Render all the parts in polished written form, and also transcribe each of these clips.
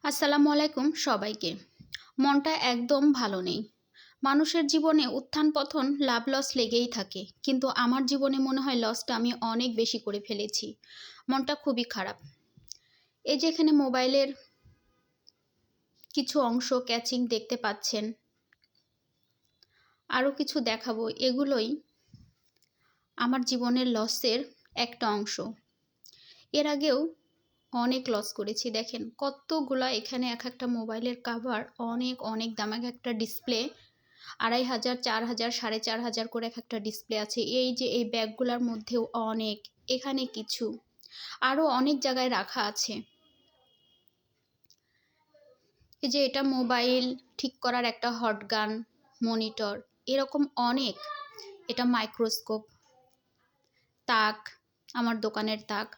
আসসালামু আলাইকুম সবাইকে। মনটা একদম ভালো নেই। মানুষের জীবনে উত্থান পতন লাভ লস লেগেই থাকে। কিন্তু আমার জীবনে মনে হয় লসটা আমি অনেক বেশি করে ফেলেছি। মনটা খুবই খারাপ। এই যে এখানে মোবাইলের কিছু অংশ ক্যাচিং দেখতে পাচ্ছেন। আরও কিছু দেখাবো, এগুলোই আমার জীবনের লসের একটা অংশ। এর আগেও অনেক লস করেছি। দেখেন কতগুলা এখানে এক একটা মোবাইলের কাভার, অনেক অনেক দাম। এক একটা ডিসপ্লে 2500, 4000, 4500 করে এক একটা ডিসপ্লে আছে। এই যে এই ব্যাগগুলোর মধ্যেও অনেক, এখানে কিছু, আরও অনেক জায়গায় রাখা আছে। এই যে এটা মোবাইল ঠিক করার একটা হট গান, মনিটর, এরকম অনেক। এটা মাইক্রোস্কোপ, তাক, আমার দোকানের তাক।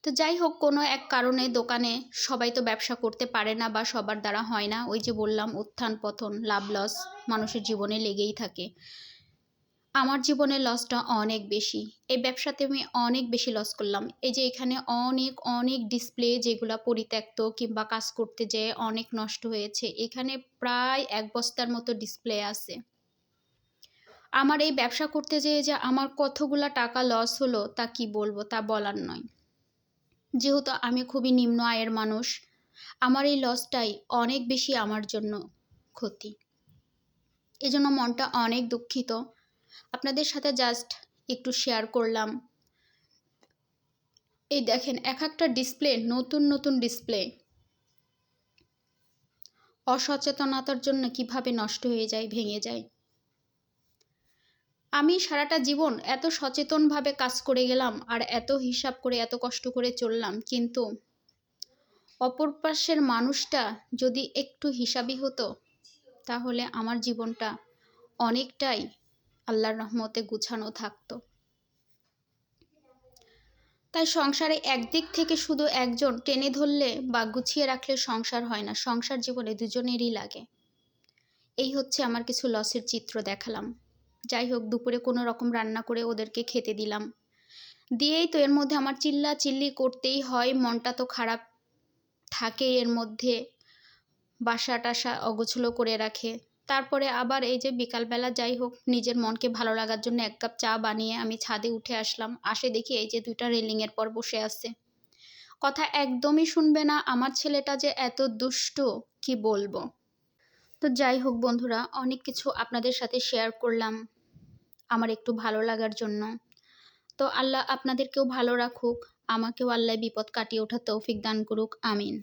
তো যাই হোক, কোনো এক কারণে দোকানে সবাই তো ব্যবসা করতে পারে না বা সবার দ্বারা হয় না। ওই যে বললাম, উত্থান পতন, লাভ লস মানুষের জীবনে লেগেই থাকে। আমার জীবনের লসটা অনেক বেশি। এই ব্যবসাতে আমি অনেক বেশি লস করলাম। এই যে এখানে অনেক অনেক ডিসপ্লে, যেগুলো পরিত্যক্ত কিংবা কাজ করতে যেয়ে অনেক নষ্ট হয়েছে। এখানে প্রায় 1 বস্তার মতো ডিসপ্লে আছে। আমার এই ব্যবসা করতে যেয়ে যে আমার কতগুলা টাকা লস হলো তা কি বলবো, তা বলার নয়। যেহেতু আমি খুবই নিম্ন আয়ের মানুষ, আমার এই লসটাই অনেক বেশি আমার জন্য ক্ষতি। এজন্য মনটা অনেক দুঃখিত। আপনাদের সাথে জাস্ট একটু শেয়ার করলাম। এই দেখেন এক একটা ডিসপ্লে, নতুন নতুন ডিসপ্লে, অসচেতনতার জন্য কিভাবে নষ্ট হয়ে যায়, ভেঙে যায়। আমি সারাটা জীবন এত সচেতনভাবে কাজ করে গেলাম, আর এত হিসাব করে এত কষ্ট করে চললাম, কিন্তু অপর পাশের মানুষটা যদি একটু হিসাবি হতো, তাহলে আমার জীবনটা অনেকটাই আল্লাহর রহমতে গুছানো থাকতো। তাই সংসারে একদিক থেকে শুধু একজন টেনে ধরলে বা গুছিয়ে রাখলে সংসার হয় না। সংসার জীবনে দুজনেরই লাগে। এই হচ্ছে আমার কিছু লসের চিত্র দেখালাম। যাই হোক, দুপুরে কোনো রকম রান্না করে ওদেরকে খেতে দিলাম। দিয়েই তো এর মধ্যে আমার চিল্লা চিল্লি করতেই হয়। মনটা তো খারাপ থাকে এর মধ্যে। বাসা টাসা অগোছলো করে রাখে। তারপরে আবার এই যে বিকালবেলা, যাই হোক, নিজের মনকে ভালো লাগার জন্য 1 কাপ চা বানিয়ে আমি ছাদে উঠে আসলাম। আসে দেখি এই যে 2টা রেলিংয়ের পর বসে আছে। কথা একদমই শুনবে না। আমার ছেলেটা যে এত দুষ্টু, কি বলবো। তো যাই হোক বন্ধুরা, অনেক কিছু আপনাদের সাথে শেয়ার করলাম আমার একটু ভালো লাগার জন্য। তো আল্লাহ আপনাদেরকেও ভালো রাখুক, আমাকেও আল্লাহ বিপদ কাটিয়ে ওঠার তৌফিক দান করুক, আমিন।